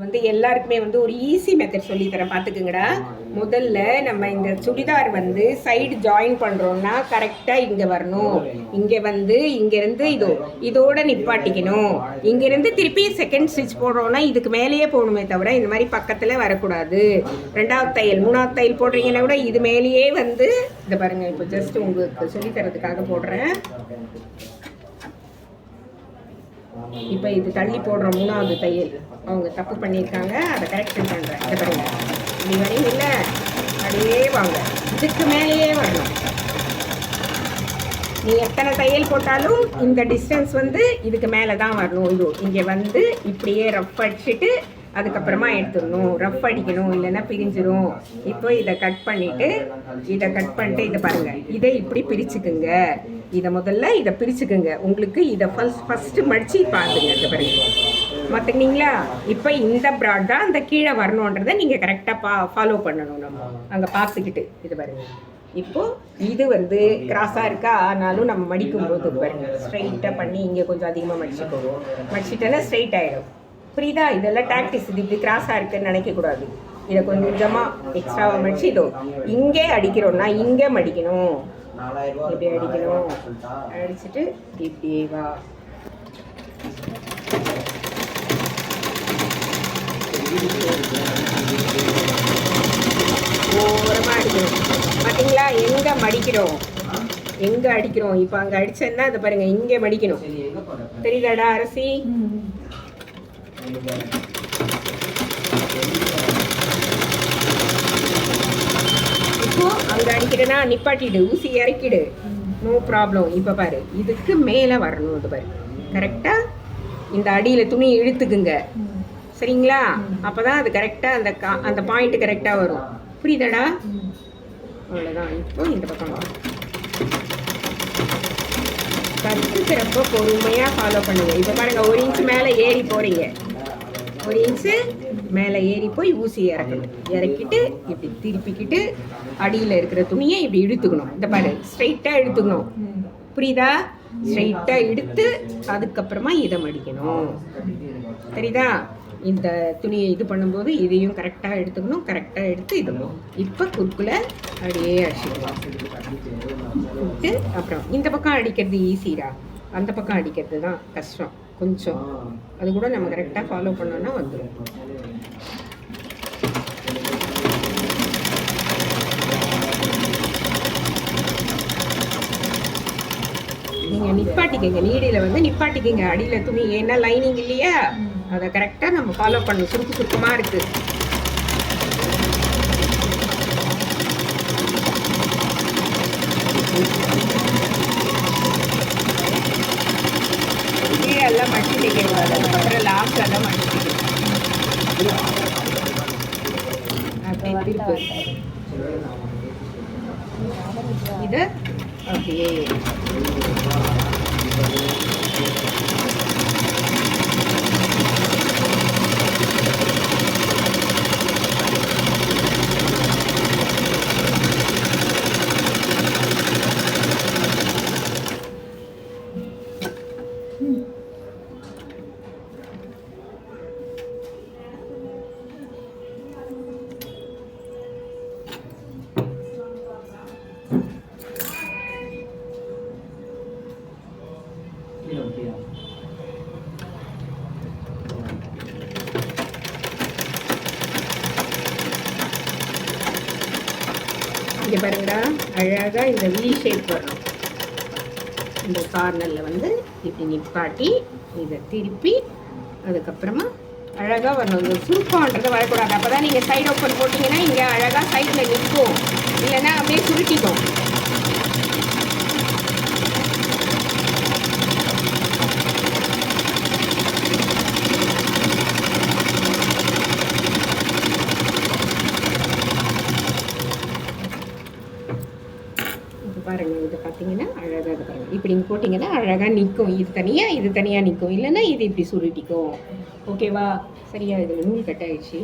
வந்து எல்லாருக்குமே வந்து ஒரு ஈஸி மெத்தட் சொல்லித்தரேன், பார்த்துக்குங்கடா. முதல்ல நம்ம இந்த சுடிதார் வந்து சைடு ஜாயின் பண்ணுறோம்னா கரெக்டாக இங்கே வரணும். இங்கே வந்து இங்கேருந்து இதோட நிப்பாட்டிக்கணும். இங்கேருந்து திருப்பி செகண்ட் ஸ்டிச் போடுறோன்னா இதுக்கு மேலேயே போகணுமே தவிர இந்த மாதிரி பக்கத்தில் வரக்கூடாது. ரெண்டாவது தையல் மூணாவது தையல் போடுறீங்கன்னா கூட இது மேலேயே வந்து இதை பாருங்கள். இப்போ ஜஸ்ட் உங்களுக்கு சொல்லித்தரதுக்காக போடுறேன். இப்போ இது தள்ளி போடுற மூணாவது தையல் அவங்க தப்பு பண்ணியிருக்காங்க, அதை கரெக்ஷன் பண்ணுறேன். இதை பாருங்க, இப்படி வரீங்க இல்லை, அப்படியே வாங்க, இதுக்கு மேலேயே வரணும். நீ எத்தனை தையல் போட்டாலும் இந்த டிஸ்டன்ஸ் வந்து இதுக்கு மேலே தான் வரணும். இது இங்கே வந்து இப்படியே ரஃப் அடிச்சுட்டு அதுக்கப்புறமா எடுத்துடணும். ரஃப் அடிக்கணும், இல்லைன்னா பிரிஞ்சிடும். இப்போ இதை கட் பண்ணிவிட்டு இதை பாருங்கள், இதை இப்படி பிரிச்சுக்குங்க. இதை முதல்ல இதை பிரிச்சுக்குங்க. உங்களுக்கு இதை ஃபஸ்ட்டு மடித்து பார்த்துங்க. இதை பாருங்க, மாற்றிக்கினீங்களா? இப்போ இந்த ப்ராட் தான் அந்த கீழே வரணுன்றதை நீங்கள் கரெக்டாக ஃபாலோ பண்ணணும். நம்ம அங்கே பார்த்துக்கிட்டு இது பாருங்கள். இப்போது இது வந்து கிராஸாக இருக்கா, ஆனாலும் நம்ம மடிக்கும் போது பாருங்கள், ஸ்ட்ரைட்டாக பண்ணி இங்கே கொஞ்சம் அதிகமாக மடிச்சுக்கோங்க. மடிச்சிட்டேன்னா ஸ்ட்ரைட் ஆகிடும். புரியுதா? இதெல்லாம் டாக்டிஸ். இது இப்படி கிராஸாக இருக்குன்னு நினைக்கக்கூடாது. இதை கொஞ்சமாக எக்ஸ்ட்ராவாக மடிச்சு இங்கே அடிக்கிறோம்னா இங்கே மடிக்கணும். இப்படி அடிக்கணும். அடிச்சுட்டு இப்படியே வா. ஓரமாக அடிக்கணும். பார்த்தீங்களா எங்கே மடிக்கிறோம், எங்கே அடிக்கிறோம்? இப்போ அங்கே அடிச்சேன்னா அதை பாருங்கள், இங்கே மடிக்கணும். தெரியுதாடா அரசி? இப்போ அங்கே அடிக்கிறேன்னா நிப்பாட்டிடு, ஊசி இறக்கிடு, நோ ப்ராப்ளம். இப்போ பாரு, இதுக்கு மேலே வரணும். இது பாரு, கரெக்டாக இந்த அடியில் துணி இழுத்துக்குங்க, சரிங்களா? அப்போ தான் அது கரெக்டாக அந்த பாயிண்ட் கரெக்டாக வரும். புரியுதாடா? அவ்வளோதான். இப்போ இந்த பக்கம் வரும். கற்றுக்கிறப்போ பொறுமையாக ஃபாலோ பண்ணுங்கள். இப்போ பாருங்கள், 1 இன்ச்சு மேலே ஏறி போகிறீங்க. 1 இன்ச்சு மேலே ஏறி போய் ஊசி இறக்கணும். இறக்கிட்டு இப்படி திருப்பிக்கிட்டு அடியில் இருக்கிற துணியை இப்படி இழுத்துக்கணும். இந்த பாரு, ஸ்ட்ரைட்டாக இழுத்துக்கணும். புரியுதா? ஸ்ட்ரைட்டாக இழுத்து அதுக்கப்புறமா இதை மடிக்கணும். தெரியுதா? இந்த துணியை இது பண்ணும்போது இதையும் கரெக்டாக எடுத்துக்கணும். கரெக்டாக எடுத்து இதுணும். இப்போ குறுக்குல அப்படியே அடிச்சுக்கலாம். விட்டு அப்புறம் இந்த பக்கம் அடிக்கிறது ஈஸிடா, அந்த பக்கம் அடிக்கிறது தான் கஷ்டம் கொஞ்சம். அது கூட நம்ம கரெக்டாக ஃபாலோ பண்ணோன்னா வந்துடும். நீங்கள் நிப்பாட்டிக்கங்க, நீடியில் வந்து நிப்பாட்டிக்கங்க. அடியில் துணி ஏன்னா லைனிங் இல்லையா, அதை கரெக்டாக நம்ம ஃபாலோ பண்ணணும். சுருக்கமாக இருக்குது. எல்லாம் மடிச்சு தைக்கக்கூடாது, அதுக்கப்புறம் லாஸ்ட்டில் தான் மடிச்சு தைக்கணும். அப்படியே திருப்பு இதை அப்படியே. இங்கே பாருங்கடா, அழகாக இந்த வி ஷேப் வரும். இந்த கார்னரில் வந்து இப்படி நிப்பாட்டி இதை திருப்பி அதுக்கப்புறமா அழகாக வரணும். இந்த சுருக்கம்ன்றது வரக்கூடாது. அப்போ தான் நீங்கள் சைடு ஓப்பன் போட்டிங்கன்னா இங்கே அழகாக சைடில் நிற்கும், இல்லைன்னா அப்படியே சுருட்டிக்கும். பாருங்கள், இது பார்த்தீங்கன்னா அழகாக இது பாருங்கள். இப்படி நீங்கள் போட்டிங்கன்னா அழகாக நிற்கும். இது தனியாக நிற்கும், இல்லைன்னா இது இப்படி சுருட்டிக்கும். ஓகேவா? சரியா? இதில் நூல் கட் ஆயிடுச்சு.